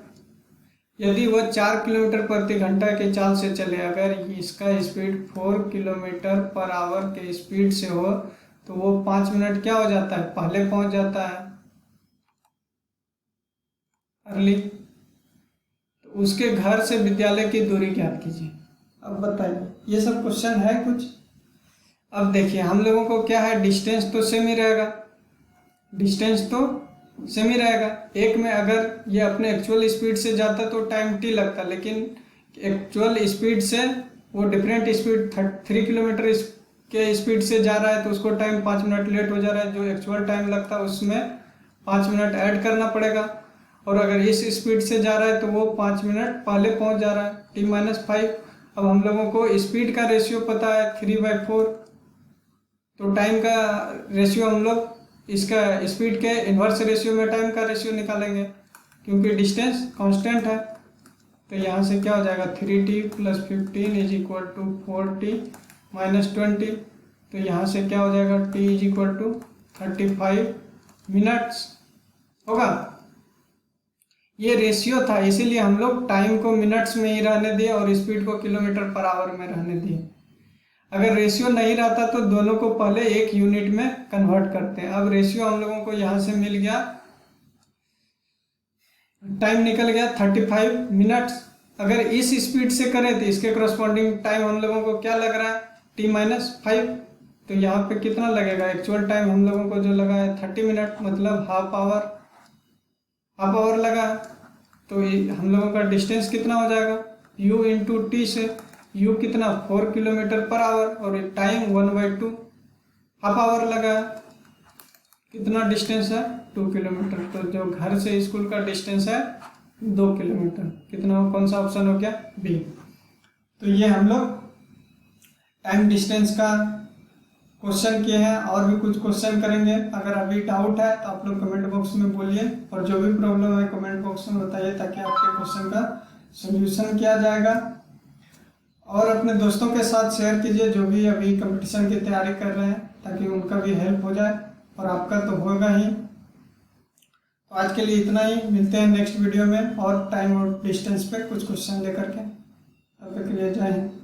A: यदि वह 4 किलोमीटर प्रति घंटा के चाल से चले, अगर इसका स्पीड 4 किलोमीटर पर आवर के स्पीड से हो, तो वो 5 मिनट क्या हो जाता है, पहले पहुंच जाता है अर्ली। तो उसके घर से विद्यालय की दूरी ज्ञात कीजिए। अब बताइए, ये सब क्वेश्चन है कुछ। अब देखिए हम लोगों को क्या है, डिस्टेंस तो सेम ही रहेगा, डिस्टेंस तो सेम ही रहेगा। एक में अगर ये अपने एक्चुअल स्पीड से जाता तो टाइम टी लगता, लेकिन एक्चुअल स्पीड से वो डिफरेंट स्पीड 3 किलोमीटर के स्पीड से जा रहा है, तो उसको टाइम 5 मिनट लेट हो जा रहा है। जो एक्चुअल टाइम लगता है उसमें 5 मिनट ऐड करना पड़ेगा। और अगर इस स्पीड से जा रहा है तो वो 5 मिनट पहले पहुंच जा रहा है, t-5। अब हम लोगों को स्पीड का रेशियो पता है 3/4, तो टाइम का रेशियो हम लोग इसका स्पीड के इन्वर्स रेशियो में टाइम का रेशियो निकालेंगे, क्योंकि डिस्टेंस कांस्टेंट है। तो यहाँ से क्या हो जाएगा, 3t + 15 = 4t - 20। तो यहाँ से क्या हो जाएगा, t = 35 मिनट्स होगा। ये रेशियो था, इसीलिए हम लोग टाइम को मिनट्स में ही रहने दिए और स्पीड को किलोमीटर पर आवर में रहने दिए। अगर रेशियो नहीं रहता तो दोनों को पहले एक यूनिट में कन्वर्ट करते हैं। अब रेशियो हम लोगों को यहाँ से मिल गया, टाइम निकल गया 35 मिनट्स। अगर इस स्पीड से करें तो इसके करस्पॉन्डिंग टाइम हम लोगों को क्या लग रहा है, t-5। तो यहाँ पे कितना लगेगा, एक्चुअल टाइम हम लोगों को जो लगा है 30 मिनट, मतलब हाफ आवर लगा। तो हम लोगों का डिस्टेंस कितना हो जाएगा, u × t से u कितना 4 किलोमीटर पर आवर, और टाइम 1/2 हाफ आवर लगा। कितना डिस्टेंस है, 2 किलोमीटर। तो जो घर से स्कूल का डिस्टेंस है 2 किलोमीटर। कितना, कौन सा ऑप्शन हो गया, बी। तो ये हम लोग टाइम डिस्टेंस का क्वेश्चन किए हैं, और भी कुछ क्वेश्चन करेंगे। अगर अभी डाउट है तो आप लोग कमेंट बॉक्स में बोलिए, और जो भी प्रॉब्लम है कमेंट बॉक्स में बताइए, ताकि आपके क्वेश्चन का सोल्यूशन किया जाएगा। और अपने दोस्तों के साथ शेयर कीजिए जो भी अभी कंपटीशन की तैयारी कर रहे हैं, ताकि उनका भी हेल्प हो जाए, और आपका तो होगा ही। तो आज के लिए इतना ही, मिलते हैं नेक्स्ट वीडियो में और टाइम और डिस्टेंस पे कुछ क्वेश्चन लेकर के। तब तक के लिए जय हिंद।